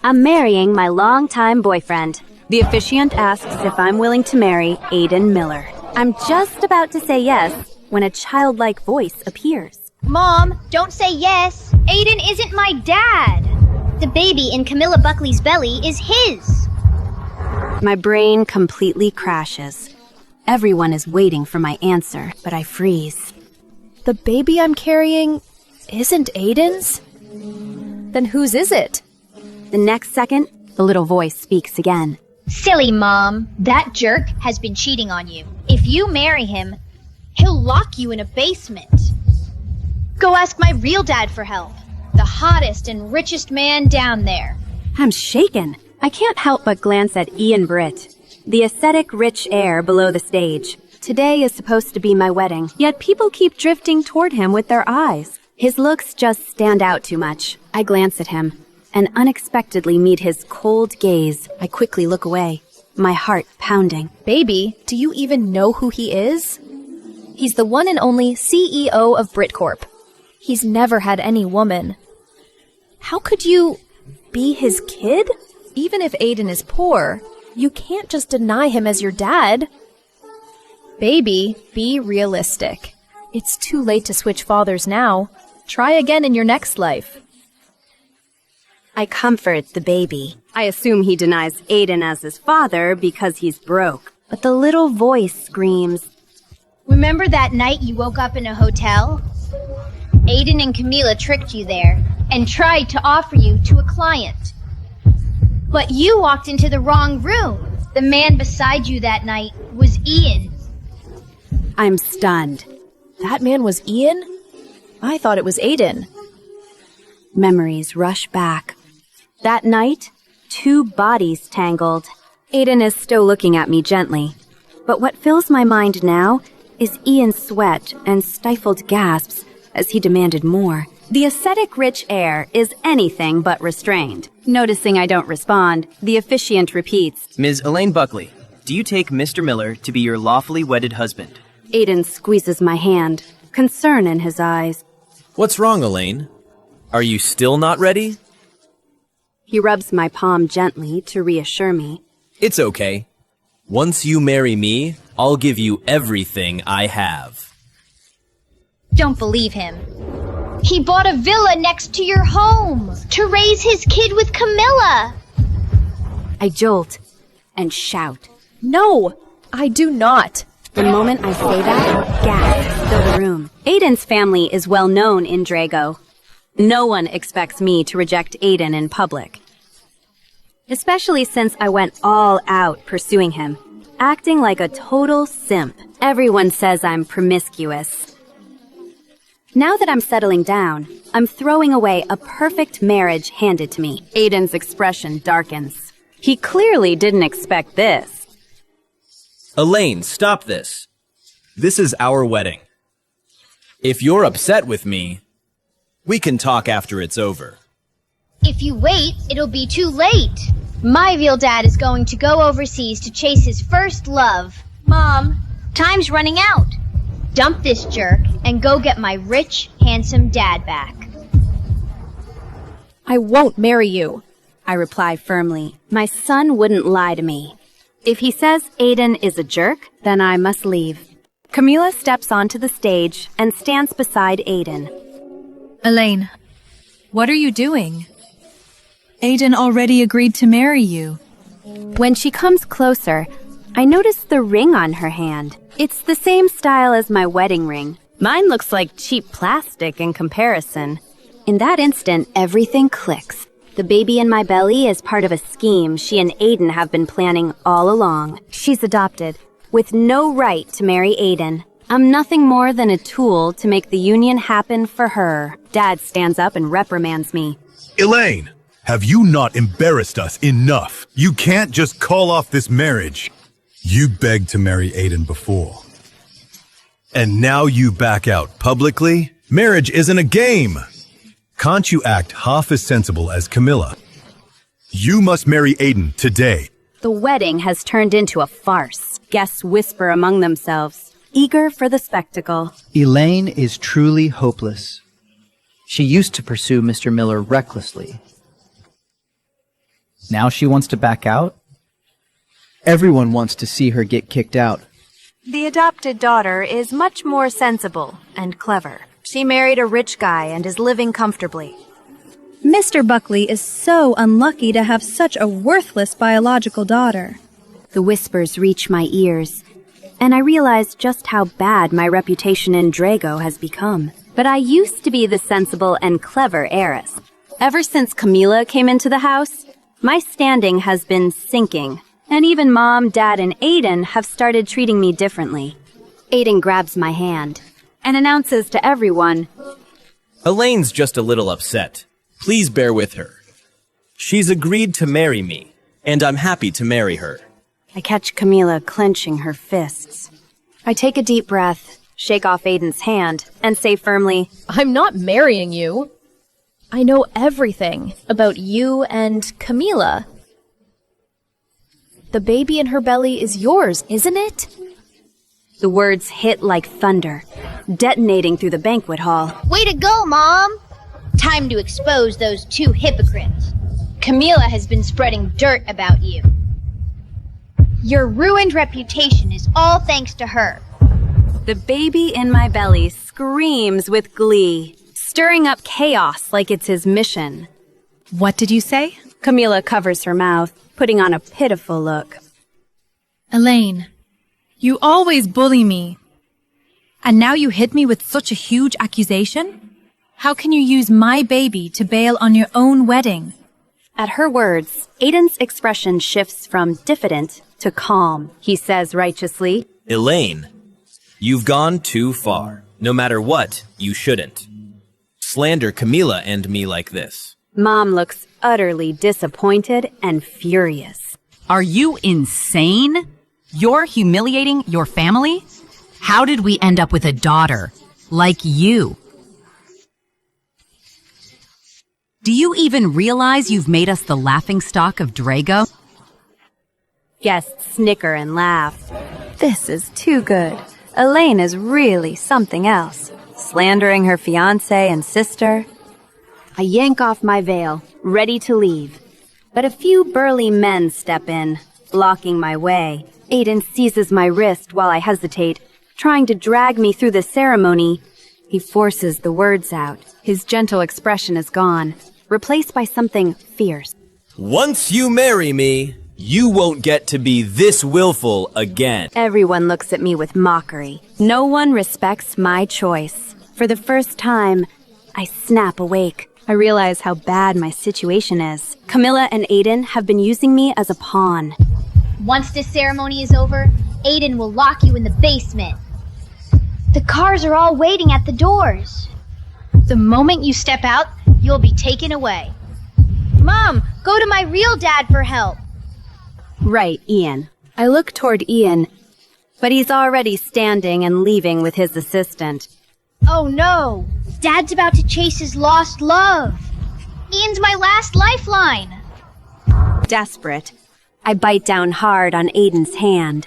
I'm marrying my longtime boyfriend. The officiant asks if I'm willing to marry Aiden Miller. I'm just about to say yes when a childlike voice appears. Mom, don't say yes. Aiden isn't my dad. The baby in Camilla Buckley's belly is his. My brain completely crashes. Everyone is waiting for my answer, but I freeze. The baby I'm carrying isn't Aiden's? Then whose is it? The next second, the little voice speaks again. Silly Mom, that jerk has been cheating on you. If you marry him, he'll lock you in a basement. Go ask my real dad for help. The hottest and richest man down there. I'm shaken. I can't help but glance at Ian Britt, the aesthetic rich heir below the stage. Today is supposed to be my wedding, yet people keep drifting toward him with their eyes. His looks just stand out too much. I glance at him and unexpectedly meet his cold gaze. I quickly look away, my heart pounding. Baby, do you even know who he is? He's the one and only CEO of Britt Corp. He's never had any woman. How could you be his kid? Even if Aiden is poor, you can't just deny him as your dad. Baby, be realistic. It's too late to switch fathers now. Try again in your next life. I comfort the baby. I assume he denies Aiden as his father because he's broke. But the little voice screams, Remember that night you woke up in a hotel? Aiden and Camila tricked you there and tried to offer you to a client. But you walked into the wrong room. The man beside you that night was Ian. I'm stunned. That man was Ian? I thought it was Aiden. Memories rush back. That night, 2 bodies tangled. Aiden is still looking at me gently. But what fills my mind now is Ian's sweat and stifled gasps as he demanded more. The aesthetic rich heir is anything but restrained. Noticing I don't respond, the officiant repeats, Ms. Elaine Buckley, do you take Mr. Miller to be your lawfully wedded husband? Aiden squeezes my hand, concern in his eyes. What's wrong, Elaine? Are you still not ready? He rubs my palm gently to reassure me. It's okay. Once you marry me, I'll give you everything I have. Don't believe him. He bought a villa next to your home to raise his kid with Camilla. I jolt and shout. No, I do not. The moment I say that, gasps fill the room. Aiden's family is well known in Drago. No one expects me to reject Aiden in public. Especially since I went all out pursuing him, acting like a total simp. Everyone says I'm promiscuous. Now that I'm settling down, I'm throwing away a perfect marriage handed to me. Aiden's expression darkens. He clearly didn't expect this. Elaine, stop this. This is our wedding. If you're upset with me, we can talk after it's over. If you wait, it'll be too late. My real dad is going to go overseas to chase his first love. Mom, time's running out. Dump this jerk and go get my rich, handsome dad back. I won't marry you. I reply firmly. My son wouldn't lie to me. If he says Aiden is a jerk, then I must leave. Camila steps onto the stage and stands beside Aiden. Elaine, what are you doing? Aiden already agreed to marry you. When she comes closer, I notice the ring on her hand. It's the same style as my wedding ring. Mine looks like cheap plastic in comparison. In that instant, everything clicks. The baby in my belly is part of a scheme she and Aiden have been planning all along. She's adopted, with no right to marry Aiden. I'm nothing more than a tool to make the union happen for her. Dad stands up and reprimands me. Elaine, have you not embarrassed us enough? You can't just call off this marriage. You begged to marry Aiden before. And now you back out publicly? Marriage isn't a game. Can't you act half as sensible as Camilla? You must marry Aiden today. The wedding has turned into a farce. Guests whisper among themselves, eager for the spectacle. Elaine is truly hopeless. She used to pursue Mr. Miller recklessly. Now she wants to back out? Everyone wants to see her get kicked out. The adopted daughter is much more sensible and clever. She married a rich guy and is living comfortably. Mr. Buckley is so unlucky to have such a worthless biological daughter. The whispers reach my ears, and I realize just how bad my reputation in Drago has become. But I used to be the sensible and clever heiress. Ever since Camila came into the house, my standing has been sinking, and even Mom, Dad, and Aiden have started treating me differently. Aiden grabs my hand and announces to everyone, Elaine's just a little upset. Please bear with her. She's agreed to marry me, and I'm happy to marry her. I catch Camila clenching her fists. I take a deep breath, shake off Aiden's hand, and say firmly, I'm not marrying you. I know everything about you and Camila. The baby in her belly is yours, isn't it? The words hit like thunder, detonating through the banquet hall. Way to go, Mom! Time to expose those two hypocrites. Camila has been spreading dirt about you. Your ruined reputation is all thanks to her. The baby in my belly screams with glee, stirring up chaos like it's his mission. What did you say? Camila covers her mouth, putting on a pitiful look. Elaine, you always bully me. And now you hit me with such a huge accusation? How can you use my baby to bail on your own wedding? At her words, Aiden's expression shifts from diffident to calm. He says righteously, Elaine, you've gone too far. No matter what, you shouldn't. Slander Camila and me like this. Mom looks utterly disappointed and furious. Are you insane? You're humiliating your family? How did we end up with a daughter like you? Do you even realize you've made us the laughingstock of Drago? Guests snicker and laugh. This is too good. Elaine is really something else. Slandering her fiancé and sister. I yank off my veil, ready to leave. But a few burly men step in, blocking my way. Aiden seizes my wrist while I hesitate, trying to drag me through the ceremony. He forces the words out. His gentle expression is gone, replaced by something fierce. Once you marry me, you won't get to be this willful again. Everyone looks at me with mockery. No one respects my choice. For the first time, I snap awake. I realize how bad my situation is. Camila and Aiden have been using me as a pawn. Once this ceremony is over, Aiden will lock you in the basement. The cars are all waiting at the doors. The moment you step out, you'll be taken away. Mom, go to my real dad for help. Right, Ian. I look toward Ian, but he's already standing and leaving with his assistant. Oh no! Dad's about to chase his lost love. Ian's my last lifeline. Desperate, I bite down hard on Aiden's hand.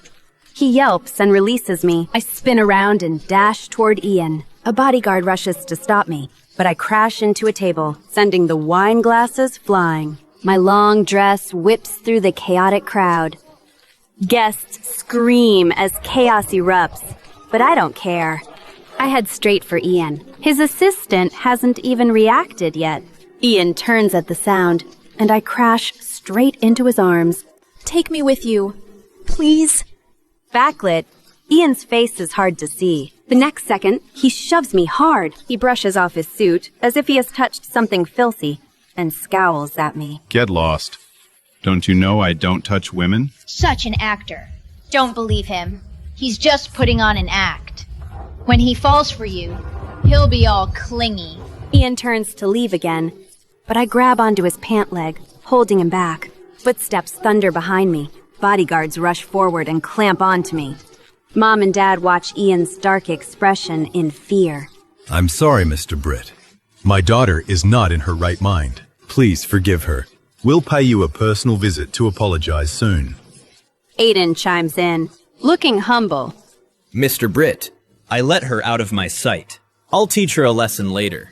He yelps and releases me. I spin around and dash toward Ian. A bodyguard rushes to stop me, but I crash into a table, sending the wine glasses flying. My long dress whips through the chaotic crowd. Guests scream as chaos erupts, but I don't care. I head straight for Ian. His assistant hasn't even reacted yet. Ian turns at the sound, and I crash straight into his arms. Take me with you, please. Backlit, Ian's face is hard to see. The next second, he shoves me hard. He brushes off his suit as if he has touched something filthy and scowls at me. Get lost. Don't you know I don't touch women? Such an actor. Don't believe him. He's just putting on an act. When he falls for you, he'll be all clingy. Ian turns to leave again, but I grab onto his pant leg, holding him back. Footsteps thunder behind me. Bodyguards rush forward and clamp onto me. Mom and Dad watch Ian's dark expression in fear. I'm sorry, Mr. Britt. My daughter is not in her right mind. Please forgive her. We'll pay you a personal visit to apologize soon. Aiden chimes in, looking humble. Mr. Britt, I let her out of my sight. I'll teach her a lesson later.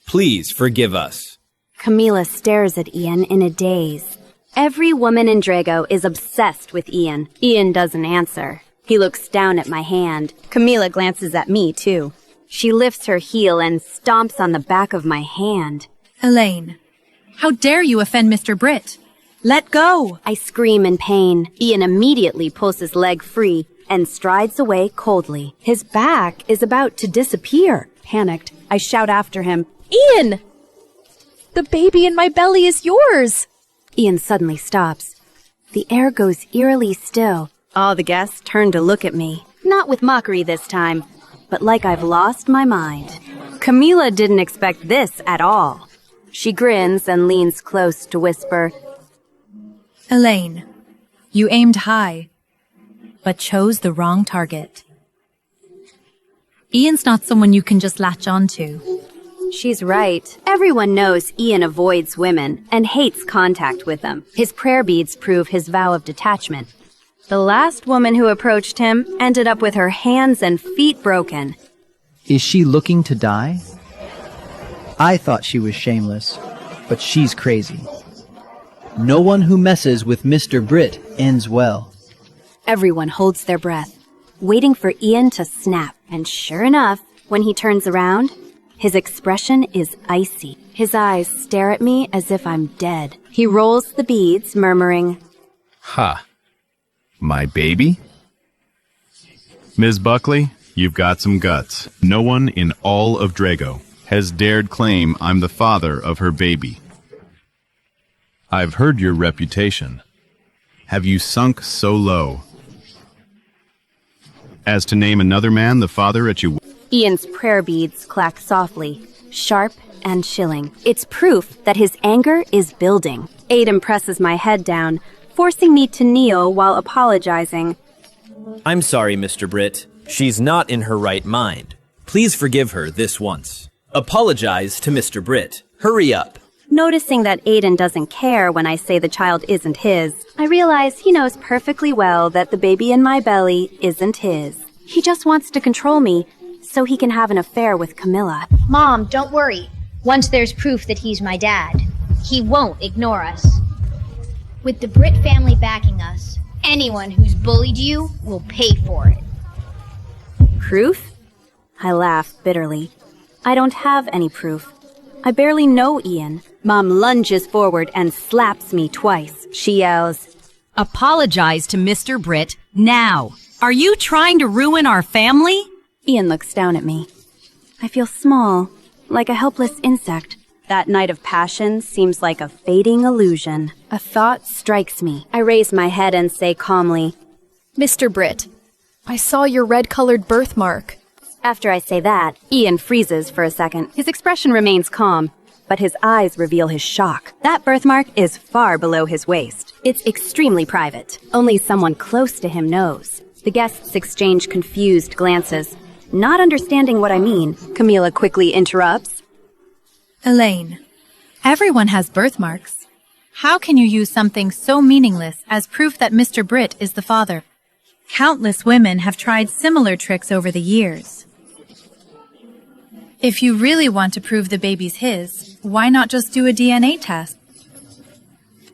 Please forgive us. Camila stares at Ian in a daze. Every woman in Drago is obsessed with Ian. Ian doesn't answer. He looks down at my hand. Camila glances at me, too. She lifts her heel and stomps on the back of my hand. Elaine, how dare you offend Mr. Britt? Let go! I scream in pain. Ian immediately pulls his leg free and strides away coldly. His back is about to disappear. Panicked, I shout after him, Ian! The baby in my belly is yours! Ian suddenly stops. The air goes eerily still. All the guests turn to look at me. Not with mockery this time, but like I've lost my mind. Camila didn't expect this at all. She grins and leans close to whisper, Elaine, you aimed high, but chose the wrong target. Ian's not someone you can just latch onto. She's right. Everyone knows Ian avoids women and hates contact with them. His prayer beads prove his vow of detachment. The last woman who approached him ended up with her hands and feet broken. Is she looking to die? I thought she was shameless, but she's crazy. No one who messes with Mr. Britt ends well. Everyone holds their breath, waiting for Ian to snap. And sure enough, when he turns around, his expression is icy. His eyes stare at me as if I'm dead. He rolls the beads, murmuring, Ha. My baby? Ms. Buckley, you've got some guts. No one in all of Drago has dared claim I'm the father of her baby. I've heard your reputation. Have you sunk so low as to name another man the father at your... Ian's prayer beads clack softly, sharp and chilling. It's proof that his anger is building. Aiden presses my head down, forcing me to kneel while apologizing. I'm sorry, Mr. Britt. She's not in her right mind. Please forgive her this once. Apologize to Mr. Britt. Hurry up. Noticing that Aiden doesn't care when I say the child isn't his, I realize he knows perfectly well that the baby in my belly isn't his. He just wants to control me so he can have an affair with Camila. Mom, don't worry. Once there's proof that he's my dad, he won't ignore us. With the Britt family backing us, anyone who's bullied you will pay for it. Proof? I laugh bitterly. I don't have any proof. I barely know Ian. Mom lunges forward and slaps me twice. She yells, Apologize to Mr. Britt now. Are you trying to ruin our family? Ian looks down at me. I feel small, like a helpless insect. That night of passion seems like a fading illusion. A thought strikes me. I raise my head and say calmly, Mr. Britt, I saw your red-colored birthmark. After I say that, Ian freezes for a second. His expression remains calm, but his eyes reveal his shock. That birthmark is far below his waist. It's extremely private. Only someone close to him knows. The guests exchange confused glances. Not understanding what I mean, Camila quickly interrupts. Elaine, everyone has birthmarks. How can you use something so meaningless as proof that Mr. Britt is the father? Countless women have tried similar tricks over the years. If you really want to prove the baby's his, why not just do a DNA test?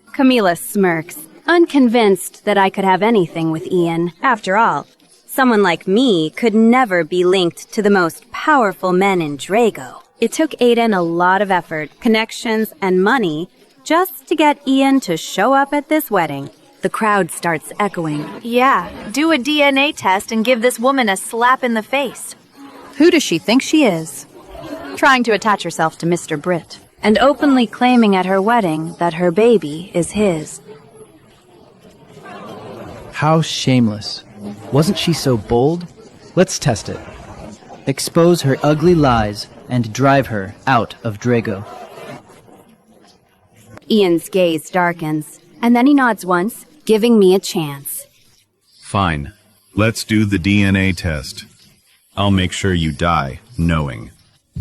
Camila smirks, unconvinced that I could have anything with Ian. After all, someone like me could never be linked to the most powerful men in Drago. It took Aiden a lot of effort, connections, and money just to get Ian to show up at this wedding. The crowd starts echoing. Yeah, do a DNA test and give this woman a slap in the face. Who does she think she is? Trying to attach herself to Mr. Britt, and openly claiming at her wedding that her baby is his. How shameless. Wasn't she so bold? Let's test it. Expose her ugly lies and drive her out of Drago. Ian's gaze darkens, and then he nods once, giving me a chance. Fine. Let's do the DNA test. I'll make sure you die knowing.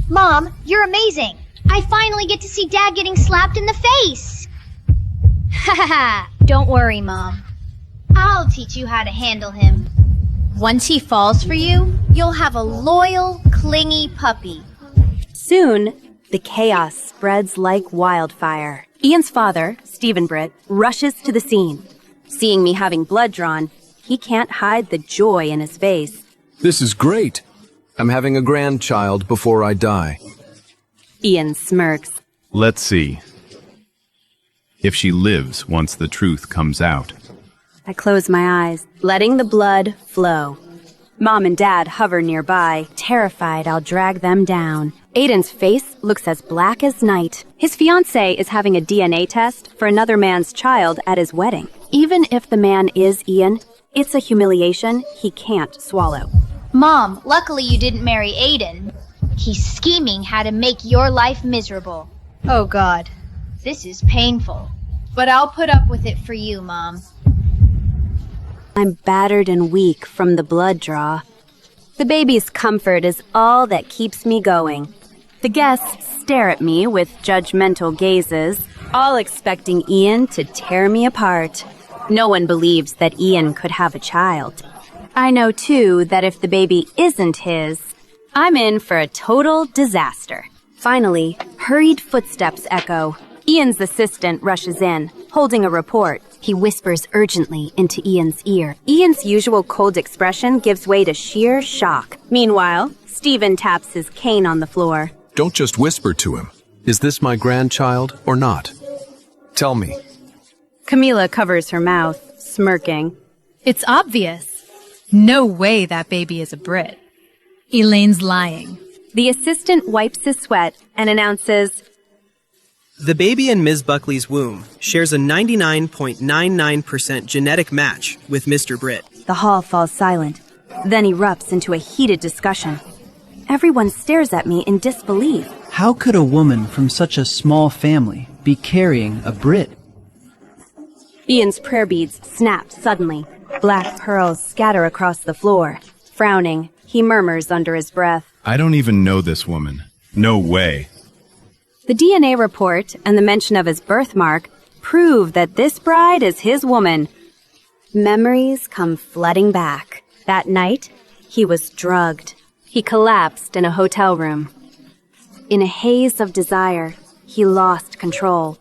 Mom, you're amazing. I finally get to see Dad getting slapped in the face. Ha ha ha. Don't worry, Mom. I'll teach you how to handle him. Once he falls for you, you'll have a loyal, clingy puppy. Soon, the chaos spreads like wildfire. Ian's father, Stephen Britt, rushes to the scene. Seeing me having blood drawn, he can't hide the joy in his face. This is great. I'm having a grandchild before I die. Ian smirks. Let's see if she lives once the truth comes out. I close my eyes, letting the blood flow. Mom and Dad hover nearby, terrified I'll drag them down. Aiden's face looks as black as night. His fiancée is having a DNA test for another man's child at his wedding. Even if the man is Ian, it's a humiliation he can't swallow. Mom, luckily you didn't marry Aiden. He's scheming how to make your life miserable. Oh God, this is painful. But I'll put up with it for you, Mom. I'm battered and weak from the blood draw. The baby's comfort is all that keeps me going. The guests stare at me with judgmental gazes, all expecting Ian to tear me apart. No one believes that Ian could have a child. I know, too, that if the baby isn't his, I'm in for a total disaster. Finally, hurried footsteps echo. Ian's assistant rushes in, holding a report. He whispers urgently into Ian's ear. Ian's usual cold expression gives way to sheer shock. Meanwhile, Stephen taps his cane on the floor. Don't just whisper to him. Is this my grandchild or not? Tell me. Camila covers her mouth, smirking. It's obvious. No way that baby is a Brit. Elaine's lying. The assistant wipes his sweat and announces, The baby in Ms. Buckley's womb shares a 99.99% genetic match with Mr. Britt. The hall falls silent, then erupts into a heated discussion. Everyone stares at me in disbelief. How could a woman from such a small family be carrying a Brit? Ian's prayer beads snap suddenly. Black pearls scatter across the floor. Frowning, he murmurs under his breath. I don't even know this woman. No way. The DNA report and the mention of his birthmark prove that this bride is his woman. Memories come flooding back. That night, he was drugged. He collapsed in a hotel room. In a haze of desire, he lost control.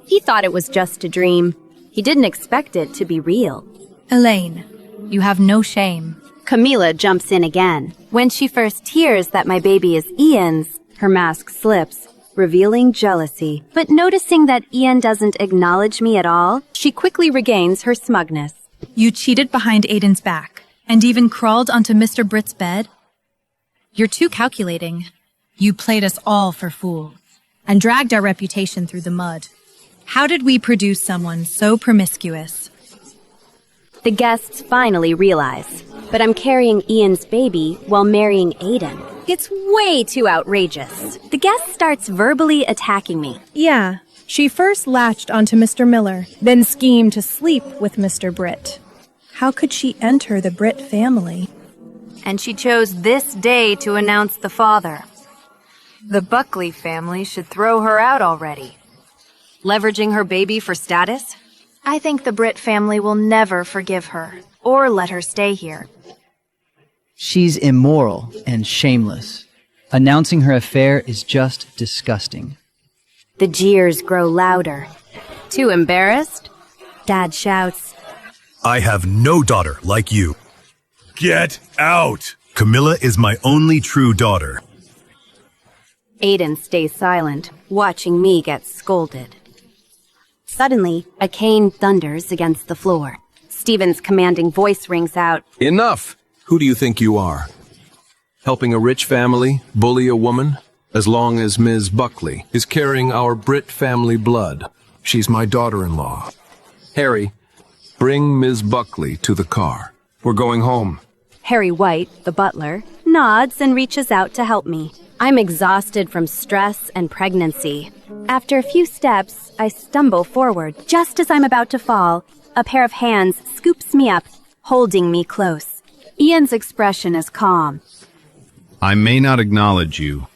He thought it was just a dream. He didn't expect it to be real. Elaine, you have no shame. Camila jumps in again. When she first hears that my baby is Ian's, her mask slips, revealing jealousy. But noticing that Ian doesn't acknowledge me at all, she quickly regains her smugness. You cheated behind Aiden's back and even crawled onto Mr. Britt's bed? You're too calculating. You played us all for fools and dragged our reputation through the mud. How did we produce someone so promiscuous? The guests finally realize, but I'm carrying Ian's baby while marrying Aiden. It's way too outrageous. The guest starts verbally attacking me. Yeah, she first latched onto Mr. Miller, then schemed to sleep with Mr. Britt. How could she enter the Britt family? And she chose this day to announce the father. The Buckley family should throw her out already. Leveraging her baby for status? I think the Britt family will never forgive her or let her stay here. She's immoral and shameless. Announcing her affair is just disgusting. The jeers grow louder. Too embarrassed? Dad shouts, I have no daughter like you. Get out! Camilla is my only true daughter. Aiden stays silent, watching me get scolded. Suddenly, a cane thunders against the floor. Stephen's commanding voice rings out. Enough! Who do you think you are? Helping a rich family bully a woman? As long as Ms. Buckley is carrying our Britt family blood, she's my daughter-in-law. Harry, bring Ms. Buckley to the car. We're going home. Harry White, the butler, nods and reaches out to help me. I'm exhausted from stress and pregnancy. After a few steps, I stumble forward. Just as I'm about to fall, a pair of hands scoops me up, holding me close. Ian's expression is calm. I may not acknowledge you,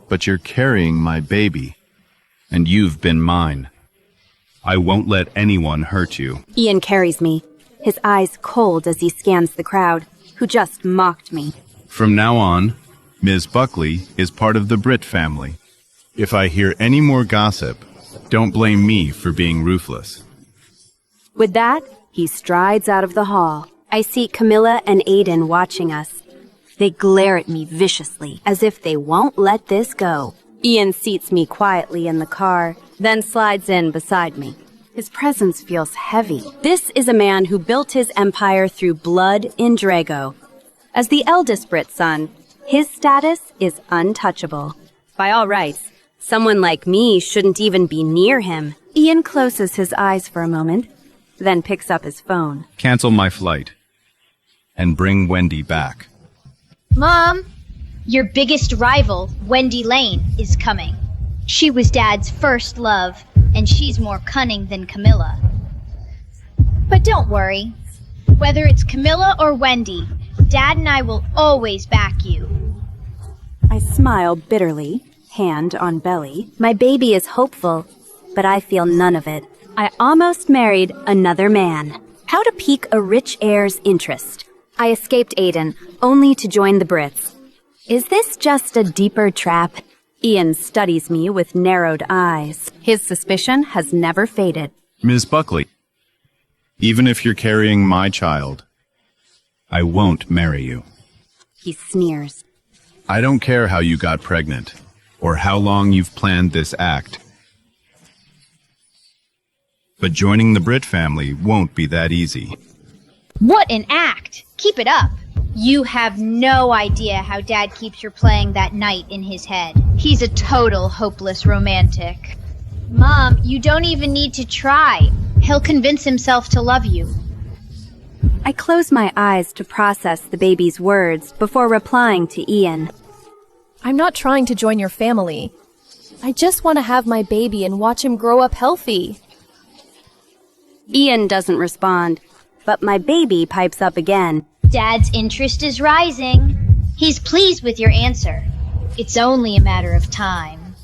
but you're carrying my baby, and you've been mine. I won't let anyone hurt you. Ian carries me, his eyes cold as he scans the crowd, who just mocked me. From now on, Ms. Buckley is part of the Britt family. If I hear any more gossip, Don't blame me for being ruthless. With that, he strides out of the hall. I see Camilla and Aiden watching us. They glare at me viciously, as if they won't let this go. Ian seats me quietly in the car, then slides in beside me. His presence feels heavy. This is a man who built his empire through blood in Drago. As the eldest Britt son, his status is untouchable. By all rights, someone like me shouldn't even be near him. Ian closes his eyes for a moment, then picks up his phone. Cancel my flight. And bring Wendy back. Mom, your biggest rival, Wendy Lane, is coming. She was Dad's first love, and she's more cunning than Camilla. But don't worry. Whether it's Camilla or Wendy, Dad and I will always back you. I smile bitterly, hand on belly. My baby is hopeful, but I feel none of it. I almost married another man. How to pique a rich heir's interest. I escaped Aiden, only to join the Brits. Is this just a deeper trap? Ian studies me with narrowed eyes. His suspicion has never faded. Ms. Buckley, even if you're carrying my child, I won't marry you. He sneers. I don't care how you got pregnant, or how long you've planned this act. But joining the Britt family won't be that easy. What an act! Keep it up. You have no idea how Dad keeps replaying that night in his head. He's a total hopeless romantic. Mom, you don't even need to try. He'll convince himself to love you. I close my eyes to process the baby's words before replying to Ian. I'm not trying to join your family. I just want to have my baby and watch him grow up healthy. Ian doesn't respond, but my baby pipes up again. Dad's interest is rising. He's pleased with your answer. It's only a matter of time.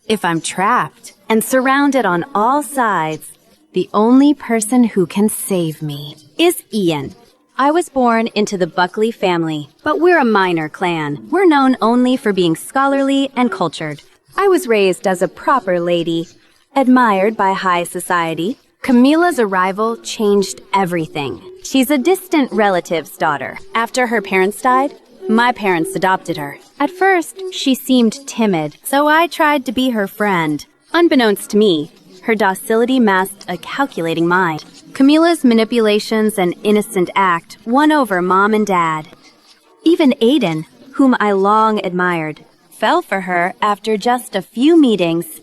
If I'm trapped and surrounded on all sides, the only person who can save me is Ian. I was born into the Buckley family, but we're a minor clan. We're known only for being scholarly and cultured. I was raised as a proper lady, admired by high society. Camilla's arrival changed everything. She's a distant relative's daughter. After her parents died, my parents adopted her. At first, she seemed timid, so I tried to be her friend. Unbeknownst to me, her docility masked a calculating mind. Camilla's manipulations and innocent act won over Mom and Dad. Even Aiden, whom I long admired, fell for her after just a few meetings.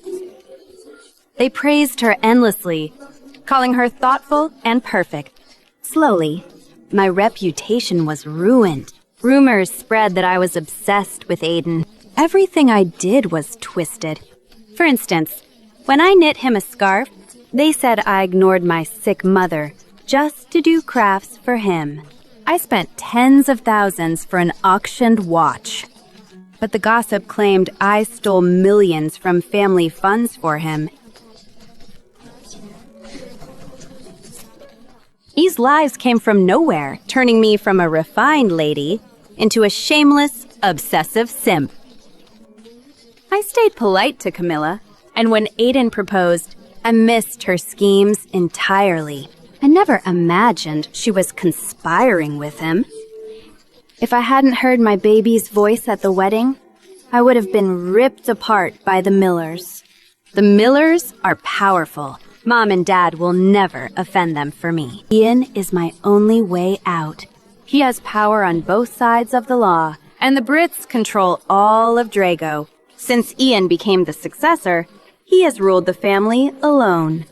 They praised her endlessly, calling her thoughtful and perfect. Slowly, my reputation was ruined. Rumors spread that I was obsessed with Aiden. Everything I did was twisted. For instance, when I knit him a scarf, they said I ignored my sick mother just to do crafts for him. I spent tens of thousands for an auctioned watch. But the gossip claimed I stole millions from family funds for him. These lies came from nowhere, turning me from a refined lady into a shameless, obsessive simp. I stayed polite to Camilla, and when Aiden proposed, I missed her schemes entirely. I never imagined she was conspiring with him. If I hadn't heard my baby's voice at the wedding, I would have been ripped apart by the Millers. The Millers are powerful. Mom and Dad will never offend them for me. Ian is my only way out. He has power on both sides of the law, and the Brits control all of Drago. Since Ian became the successor, he has ruled the family alone.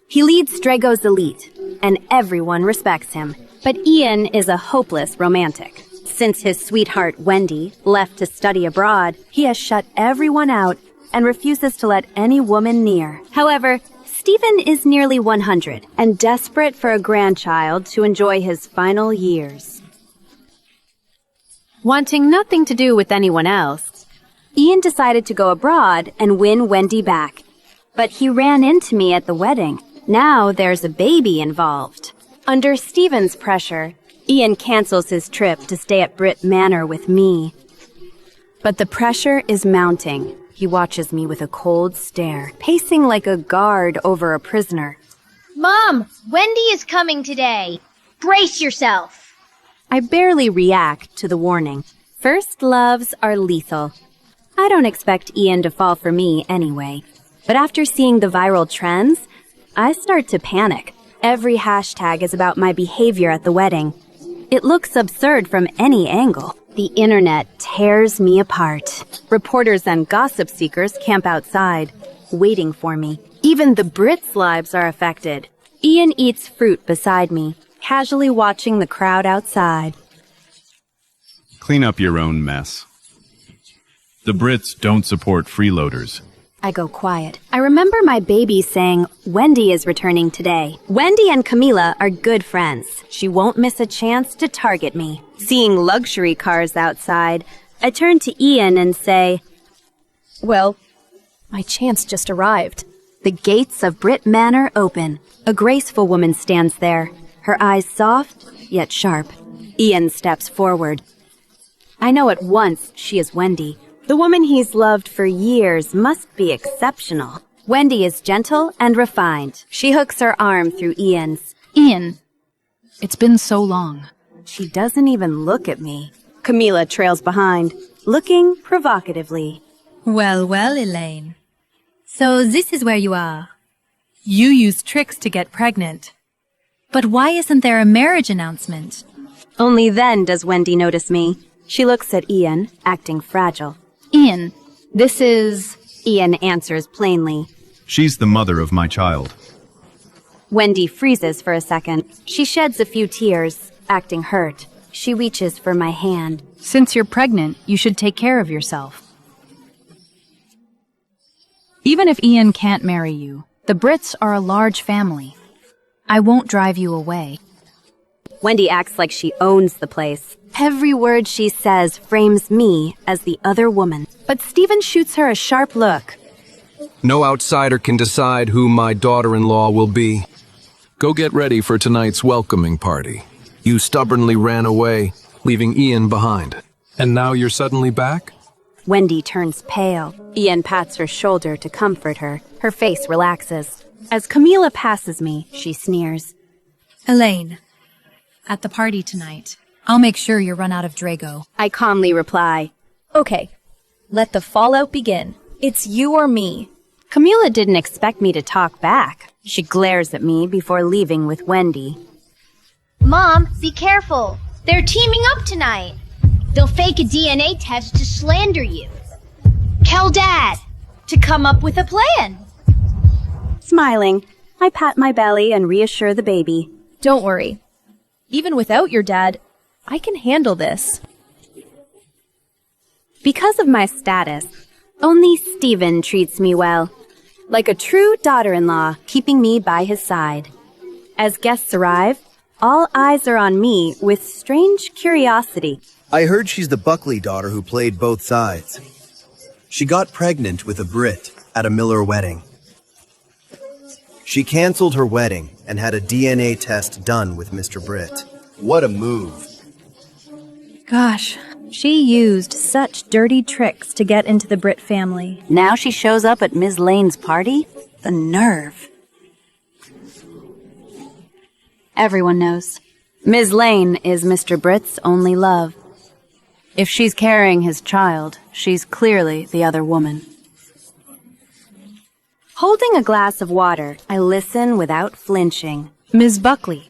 He leads Drago's elite, and everyone respects him. But Ian is a hopeless romantic. Since his sweetheart Wendy left to study abroad, he has shut everyone out and refuses to let any woman near. However, Stephen is nearly 100 and desperate for a grandchild to enjoy his final years. Wanting nothing to do with anyone else, Ian decided to go abroad and win Wendy back. But he ran into me at the wedding. Now there's a baby involved. Under Stephen's pressure, Ian cancels his trip to stay at Britt Manor with me. But the pressure is mounting. He watches me with a cold stare, pacing like a guard over a prisoner. Mom, Wendy is coming today. Brace yourself. I barely react to the warning. First loves are lethal. I don't expect Ian to fall for me anyway. But after seeing the viral trends, I start to panic. Every hashtag is about my behavior at the wedding. It looks absurd from any angle. The internet tears me apart. Reporters and gossip seekers camp outside, waiting for me. Even the Brit's lives are affected. Ian eats fruit beside me, casually watching the crowd outside. Clean up your own mess. The Brits don't support freeloaders. I go quiet. I remember my baby saying, Wendy is returning today. Wendy and Camila are good friends. She won't miss a chance to target me. Seeing luxury cars outside, I turn to Ian and say, Well, my chance just arrived. The gates of Britt Manor open. A graceful woman stands there, her eyes soft yet sharp. Ian steps forward. I know at once she is Wendy. The woman he's loved for years must be exceptional. Wendy is gentle and refined. She hooks her arm through Ian's. Ian, it's been so long. She doesn't even look at me. Camila trails behind, looking provocatively. Well, well, Elaine. So this is where you are. You use tricks to get pregnant. But why isn't there a marriage announcement? Only then does Wendy notice me. She looks at Ian, acting fragile. Ian, this is... Ian answers plainly. She's the mother of my child. Wendy freezes for a second. She sheds a few tears, acting hurt. She reaches for my hand. Since you're pregnant, you should take care of yourself. Even if Ian can't marry you, the Brits are a large family. I won't drive you away. Wendy acts like she owns the place. Every word she says frames me as the other woman. But Stephen shoots her a sharp look. No outsider can decide who my daughter-in-law will be. Go get ready for tonight's welcoming party. You stubbornly ran away, leaving Ian behind. And now you're suddenly back? Wendy turns pale. Ian pats her shoulder to comfort her. Her face relaxes. As Camila passes me, she sneers. Elaine, at the party tonight, I'll make sure you're run out of Drago. I calmly reply. Okay, let the fallout begin. It's you or me. Camila didn't expect me to talk back. She glares at me before leaving with Wendy. Mom, be careful. They're teaming up tonight. They'll fake a DNA test to slander you. Tell Dad to come up with a plan. Smiling, I pat my belly and reassure the baby. Don't worry. Even without your dad, I can handle this. Because of my status, only Stephen treats me well. Like a true daughter-in-law, keeping me by his side. As guests arrive, all eyes are on me with strange curiosity. I heard she's the Buckley daughter who played both sides. She got pregnant with a Brit at a Miller wedding. She canceled her wedding and had a DNA test done with Mr. Britt. What a move. Gosh, she used such dirty tricks to get into the Britt family. Now she shows up at Ms. Lane's party? The nerve. Everyone knows. Ms. Lane is Mr. Britt's only love. If she's carrying his child, she's clearly the other woman. Holding a glass of water, I listen without flinching. Ms. Buckley.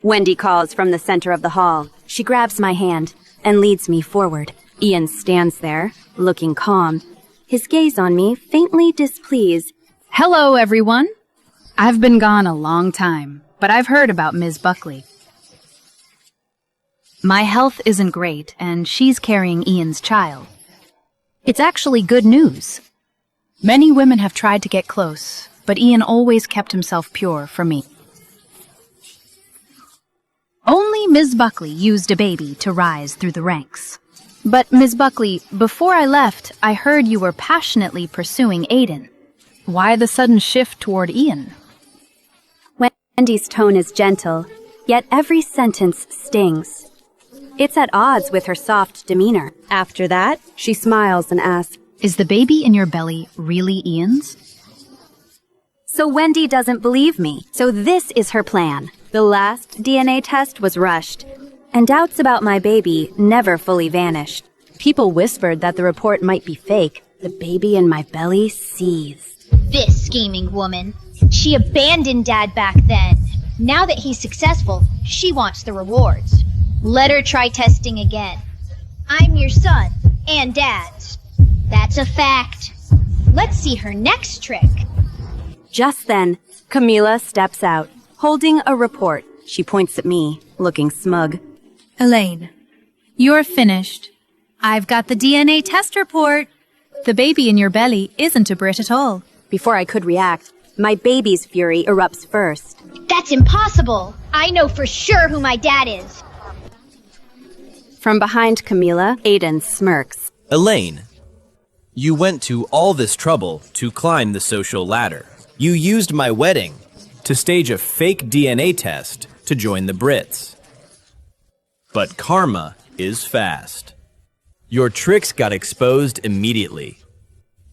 Wendy calls from the center of the hall. She grabs my hand and leads me forward. Ian stands there, looking calm, his gaze on me faintly displeased. Hello, everyone. I've been gone a long time, but I've heard about Ms. Buckley. My health isn't great, and she's carrying Ian's child. It's actually good news. Many women have tried to get close, but Ian always kept himself pure for me. Only Ms. Buckley used a baby to rise through the ranks. But, Ms. Buckley, before I left, I heard you were passionately pursuing Aiden. Why the sudden shift toward Ian? Wendy's tone is gentle, yet every sentence stings. It's at odds with her soft demeanor. After that, she smiles and asks, Is the baby in your belly really Ian's? So Wendy doesn't believe me. So this is her plan. The last DNA test was rushed, and doubts about my baby never fully vanished. People whispered that the report might be fake. The baby in my belly seethed. This scheming woman. She abandoned Dad back then. Now that he's successful, she wants the rewards. Let her try testing again. I'm your son and Dad's. That's a fact. Let's see her next trick. Just then, Camila steps out, holding a report. She points at me, looking smug. Elaine, you're finished. I've got the DNA test report. The baby in your belly isn't a Brit at all. Before I could react, my baby's fury erupts first. That's impossible. I know for sure who my dad is. From behind Camila, Aiden smirks. Elaine, you went to all this trouble to climb the social ladder. You used my wedding to stage a fake DNA test to join the Brits. But karma is fast. Your tricks got exposed immediately.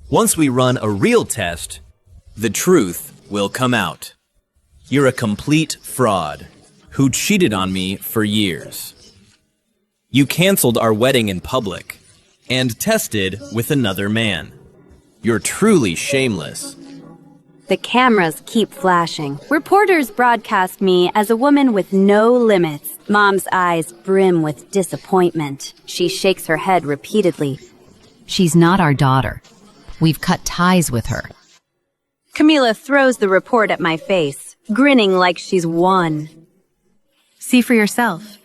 Once we run a real test, the truth will come out. You're a complete fraud who cheated on me for years. You canceled our wedding in public and tested with another man. You're truly shameless. The cameras keep flashing. Reporters broadcast me as a woman with no limits. Mom's eyes brim with disappointment. She shakes her head repeatedly. She's not our daughter. We've cut ties with her. Camila throws the report at my face, grinning like she's won. See for yourself.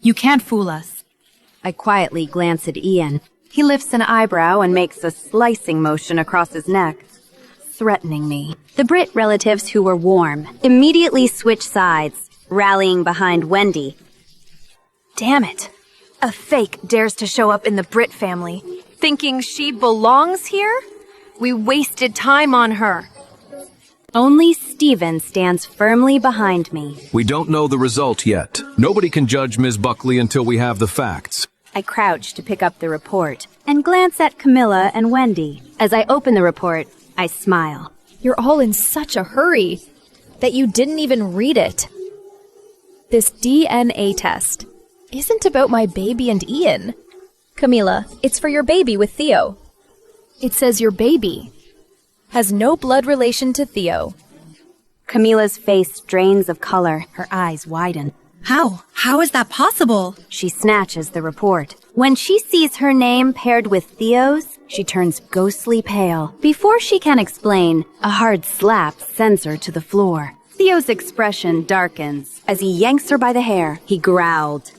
You can't fool us. I quietly glance at Ian. He lifts an eyebrow and makes a slicing motion across his neck, threatening me. The Brit relatives who were warm immediately switch sides, rallying behind Wendy. Damn it. A fake dares to show up in the Brit family, thinking she belongs here? We wasted time on her. Only Stephen stands firmly behind me. We don't know the result yet. Nobody can judge Ms. Buckley until we have the facts. I crouch to pick up the report and glance at Camilla and Wendy. As I open the report, I smile. You're all in such a hurry that you didn't even read it. This DNA test isn't about my baby and Ian. Camila, it's for your baby with Theo. It says your baby has no blood relation to Theo. Camila's face drains of color. Her eyes widen. How? How is that possible? She snatches the report. When she sees her name paired with Theo's, she turns ghostly pale. Before she can explain, a hard slap sends her to the floor. Theo's expression darkens. As he yanks her by the hair, he growled.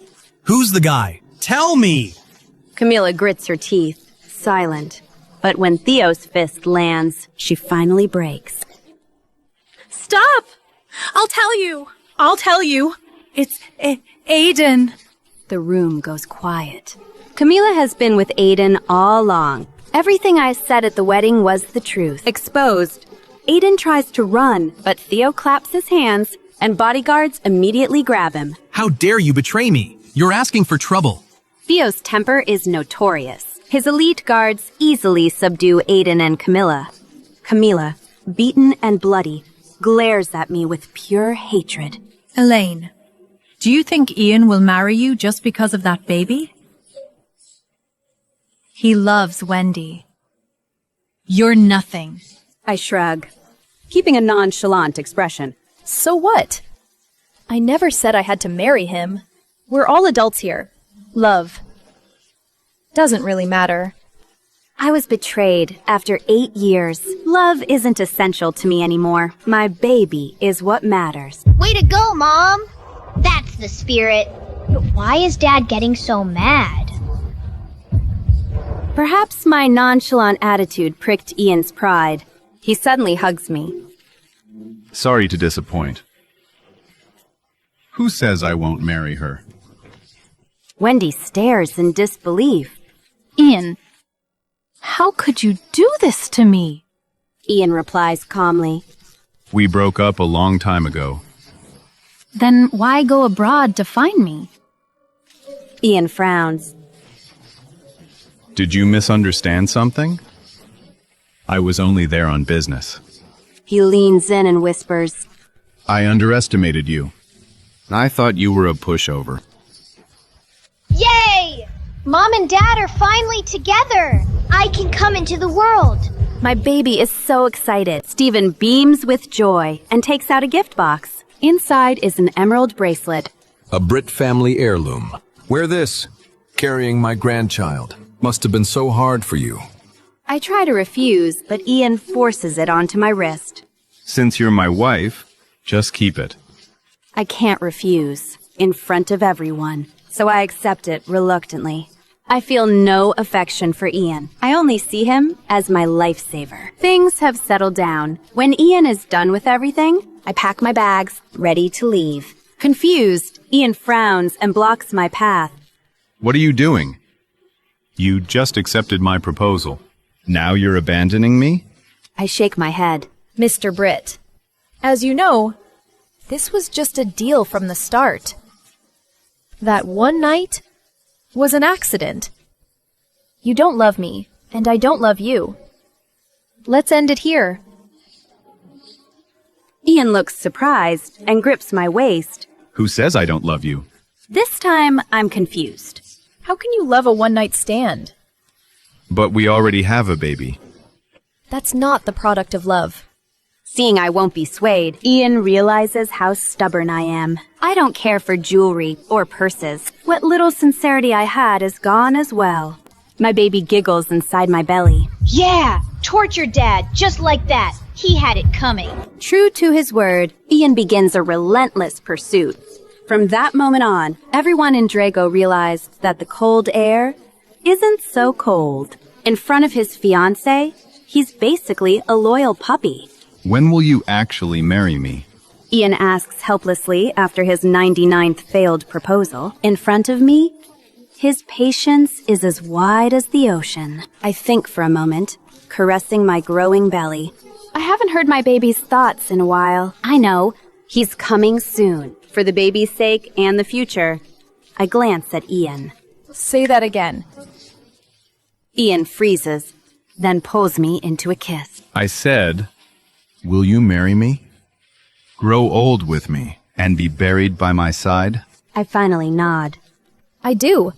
Who's the guy? Tell me! Camila grits her teeth, silent. But when Theo's fist lands, she finally breaks. Stop! I'll tell you. I'll tell you. It's Aiden. The room goes quiet. Camila has been with Aiden all along. Everything I said at the wedding was the truth. Exposed. Aiden tries to run, but Theo claps his hands, and bodyguards immediately grab him. How dare you betray me? You're asking for trouble. Theo's temper is notorious. His elite guards easily subdue Aiden and Camila. Camila, beaten and bloody, glares at me with pure hatred. Elaine, do you think Ian will marry you just because of that baby? He loves Wendy. You're nothing. I shrug, keeping a nonchalant expression. So what? I never said I had to marry him. We're all adults here. Love doesn't really matter. I was betrayed after 8 years. Love isn't essential to me anymore. My baby is what matters. Way to go, Mom! That's the spirit. But why is Dad getting so mad? Perhaps my nonchalant attitude pricked Ian's pride. He suddenly hugs me. Sorry to disappoint. Who says I won't marry her? Wendy stares in disbelief. Ian, how could you do this to me? Ian replies calmly. We broke up a long time ago. Then why go abroad to find me? Ian frowns. Did you misunderstand something? I was only there on business. He leans in and whispers, I underestimated you. I thought you were a pushover. Yay! Mom and Dad are finally together. I can come into the world. My baby is so excited. Stephen beams with joy and takes out a gift box. Inside is an emerald bracelet. A Britt family heirloom. Wear this. Carrying my grandchild. Must have been so hard for you. I try to refuse, but Ian forces it onto my wrist. Since you're my wife, just keep it. I can't refuse, in front of everyone, so I accept it reluctantly. I feel no affection for Ian. I only see him as my lifesaver. Things have settled down. When Ian is done with everything, I pack my bags, ready to leave. Confused, Ian frowns and blocks my path. What are you doing? You just accepted my proposal. Now you're abandoning me? I shake my head. Mr. Britt, as you know, this was just a deal from the start. That one night was an accident. You don't love me, and I don't love you. Let's end it here. Ian looks surprised and grips my waist. Who says I don't love you? This time, I'm confused. How can you love a one-night stand? But we already have a baby. That's not the product of love. Seeing I won't be swayed, Ian realizes how stubborn I am. I don't care for jewelry or purses. What little sincerity I had is gone as well. My baby giggles inside my belly. Yeah, torture Dad, just like that. He had it coming. True to his word, Ian begins a relentless pursuit. From that moment on, everyone in Drago realized that the cold air isn't so cold. In front of his fiancée, he's basically a loyal puppy. When will you actually marry me? Ian asks helplessly after his 99th failed proposal. In front of me, his patience is as wide as the ocean. I think for a moment, caressing my growing belly. I haven't heard my baby's thoughts in a while. I know, he's coming soon, for the baby's sake and the future. I glance at Ian. Say that again. Ian freezes, then pulls me into a kiss. I said, will you marry me? Grow old with me and be buried by my side? I finally nod. I do.